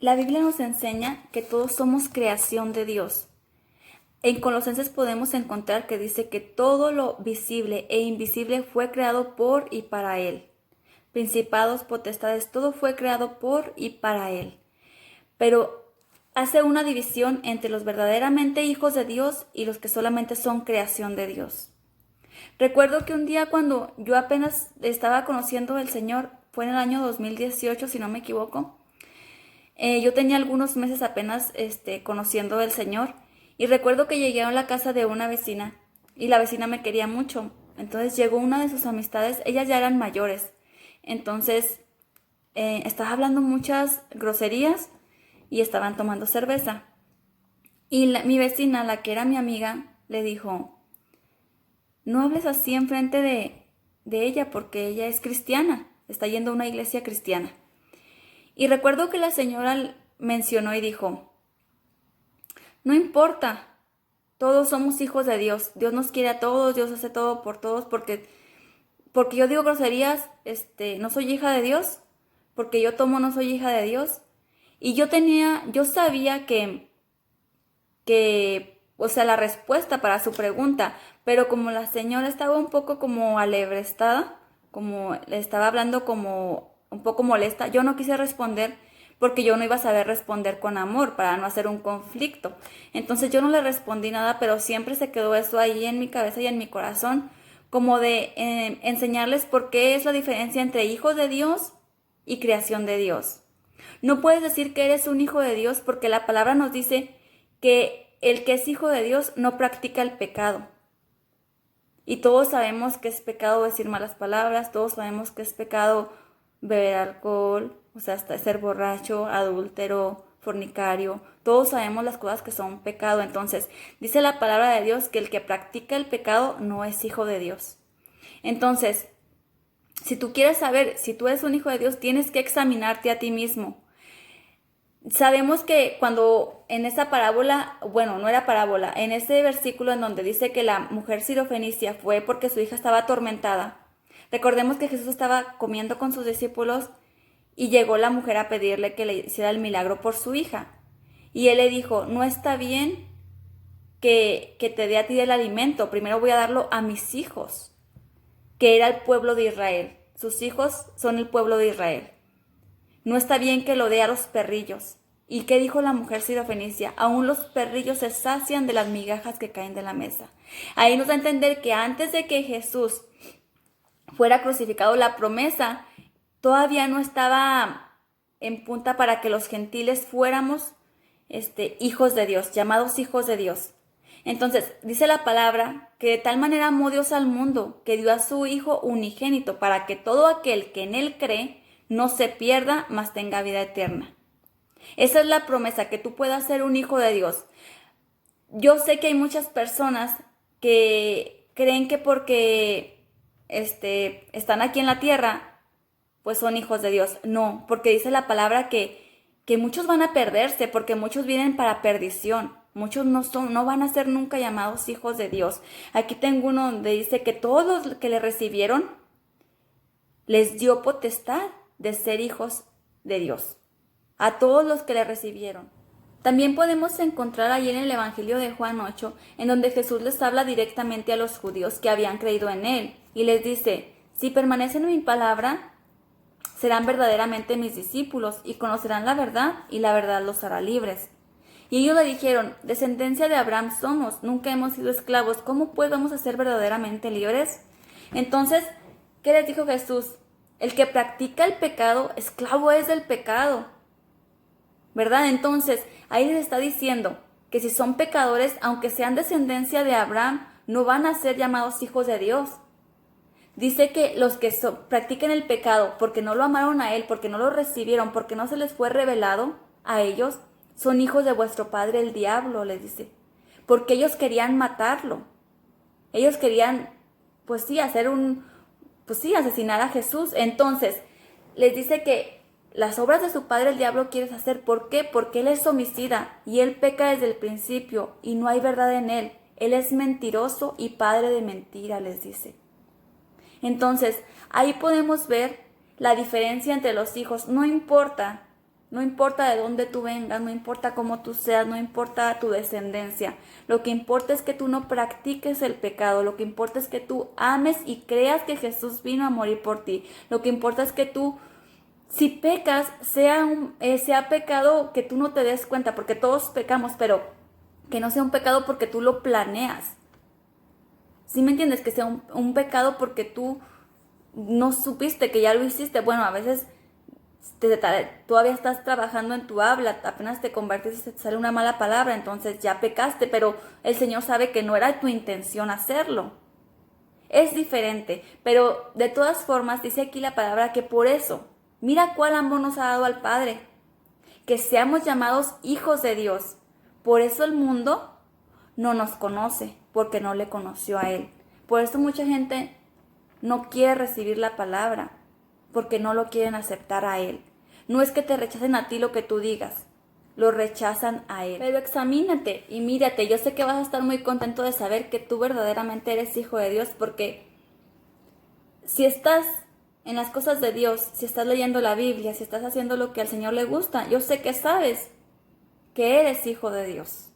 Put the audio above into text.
La Biblia nos enseña que todos somos creación de Dios. En Colosenses podemos encontrar que dice que todo lo visible e invisible fue creado por y para Él. Principados, potestades, todo fue creado por y para Él. Pero hace una división entre los verdaderamente hijos de Dios y los que solamente son creación de Dios. Recuerdo que un día cuando yo apenas estaba conociendo al Señor, fue en el año 2018, si no me equivoco. Yo tenía algunos meses apenas conociendo al Señor y recuerdo que llegué a la casa de una vecina y la vecina me quería mucho. Entonces llegó una de sus amistades, ellas ya eran mayores. Entonces estaba hablando muchas groserías y estaban tomando cerveza. Y mi vecina, la que era mi amiga, le dijo, no hables así enfrente de ella porque ella es cristiana, está yendo a una iglesia cristiana. Y recuerdo que la señora mencionó y dijo, no importa, todos somos hijos de Dios, Dios nos quiere a todos, Dios hace todo por todos, porque yo digo groserías, no soy hija de Dios, porque yo tomo, no soy hija de Dios. Y yo sabía o sea, la respuesta para su pregunta, pero como la señora estaba un poco como alebrestada, como le estaba hablando como un poco molesta, yo no quise responder porque yo no iba a saber responder con amor para no hacer un conflicto. Entonces yo no le respondí nada, pero siempre se quedó eso ahí en mi cabeza y en mi corazón, como de enseñarles por qué es la diferencia entre hijos de Dios y creación de Dios. No puedes decir que eres un hijo de Dios porque la palabra nos dice que el que es hijo de Dios no practica el pecado. Y todos sabemos que es pecado decir malas palabras, todos sabemos que es pecado beber alcohol, o sea, hasta ser borracho, adúltero, fornicario. Todos sabemos las cosas que son pecado. Entonces, dice la palabra de Dios que el que practica el pecado no es hijo de Dios. Entonces, si tú quieres saber si tú eres un hijo de Dios, tienes que examinarte a ti mismo. Sabemos que cuando en esa parábola, bueno, no era parábola, en ese versículo en donde dice que la mujer sirofenicia fue porque su hija estaba atormentada, recordemos que Jesús estaba comiendo con sus discípulos y llegó la mujer a pedirle que le hiciera el milagro por su hija. Y él le dijo, no está bien que te dé a ti el alimento, primero voy a darlo a mis hijos, que era el pueblo de Israel. Sus hijos son el pueblo de Israel. No está bien que lo dé a los perrillos. ¿Y qué dijo la mujer sirofenicia? Aún los perrillos se sacian de las migajas que caen de la mesa. Ahí nos da a entender que antes de que Jesús fuera crucificado, la promesa todavía no estaba en punta para que los gentiles fuéramos hijos de Dios, llamados hijos de Dios. Entonces, dice la palabra que de tal manera amó Dios al mundo, que dio a su Hijo unigénito, para que todo aquel que en Él cree no se pierda, mas tenga vida eterna. Esa es la promesa, que tú puedas ser un hijo de Dios. Yo sé que hay muchas personas que creen que porque están aquí en la tierra, pues son hijos de Dios. No, porque dice la palabra que muchos van a perderse, porque muchos vienen para perdición. Muchos no van a ser nunca llamados hijos de Dios. Aquí tengo uno donde dice que todos los que le recibieron les dio potestad de ser hijos de Dios. A todos los que le recibieron. También podemos encontrar ahí en el Evangelio de Juan 8, en donde Jesús les habla directamente a los judíos que habían creído en Él. Y les dice, si permanecen en mi palabra, serán verdaderamente mis discípulos y conocerán la verdad y la verdad los hará libres. Y ellos le dijeron, descendencia de Abraham somos, nunca hemos sido esclavos, ¿cómo podemos ser verdaderamente libres? Entonces, ¿qué les dijo Jesús? El que practica el pecado, esclavo es del pecado, ¿verdad? Entonces, ahí les está diciendo que si son pecadores, aunque sean descendencia de Abraham, no van a ser llamados hijos de Dios. Dice que los que practiquen el pecado porque no lo amaron a Él, porque no lo recibieron, porque no se les fue revelado a ellos, son hijos de vuestro padre el diablo, les dice. Porque ellos querían matarlo. Ellos querían, pues sí, asesinar a Jesús. Entonces, les dice que las obras de su padre el diablo quieres hacer. ¿Por qué? Porque él es homicida y él peca desde el principio y no hay verdad en él. Él es mentiroso y padre de mentira, les dice. Entonces, ahí podemos ver la diferencia entre los hijos. No importa No importa de dónde tú vengas, no importa cómo tú seas, no importa tu descendencia. Lo que importa es que tú no practiques el pecado. Lo que importa es que tú ames y creas que Jesús vino a morir por ti. Lo que importa es que tú, si pecas, sea pecado que tú no te des cuenta, porque todos pecamos, pero que no sea un pecado porque tú lo planeas. ¿Sí me entiendes? Que sea un pecado porque tú no supiste que ya lo hiciste. Bueno, a veces todavía estás trabajando en tu habla, apenas te convertiste y te sale una mala palabra, entonces ya pecaste, pero el Señor sabe que no era tu intención hacerlo. Es diferente, pero de todas formas dice aquí la palabra que por eso, mira cuál amor nos ha dado al Padre, que seamos llamados hijos de Dios. Por eso el mundo no nos conoce, porque no le conoció a Él. Por eso mucha gente no quiere recibir la palabra, porque no lo quieren aceptar a Él. No es que te rechacen a ti lo que tú digas, lo rechazan a Él. Pero examínate y mírate. Yo sé que vas a estar muy contento de saber que tú verdaderamente eres hijo de Dios, porque si estás en las cosas de Dios, si estás leyendo la Biblia, si estás haciendo lo que al Señor le gusta, yo sé que sabes que eres hijo de Dios.